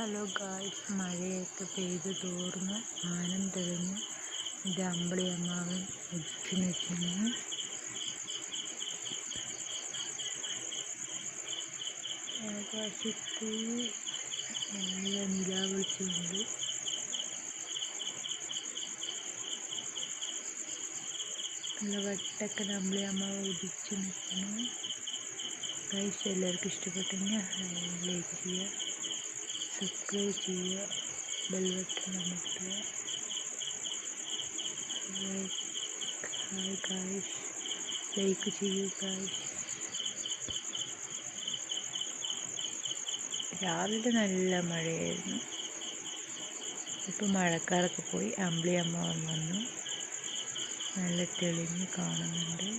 Hello guys, മഴയൊക്കെ പെയ്ത് തോർന്ന് ആനം തെളിഞ്ഞ് എൻ്റെ അമ്പിളി അമ്മാവൻ ഉദിച്ചു നിൽക്കുന്നു. ആകാശത്ത് നല്ല നിലാവെളിച്ചമുണ്ട്. നല്ല വട്ടക്കൻ അമ്പിളി അമ്മാവൻ ഉദിച്ചു നിൽക്കുന്നു. ഗായ്സ്, എല്ലാവർക്കും ഇഷ്ടപ്പെട്ടെങ്കിൽ ലൈക്ക് ചെയ്യുക, സബ്സ്ക്രൈബ് ചെയ്യുക, ബെൽ ബട്ടൺ അമർത്തുക. ഹായ് ഗായ്സ്, ലൈക്ക് ചെയ്യൂ ഗായ്സ്. രാവിലെ നല്ല മഴയായിരുന്നു. ഇപ്പോൾ മഴക്കാരൊക്കെ പോയി അമ്പിളി അമ്മാവൻ വന്നു. നല്ല തെളിഞ്ഞ് കാണുന്നുണ്ട്.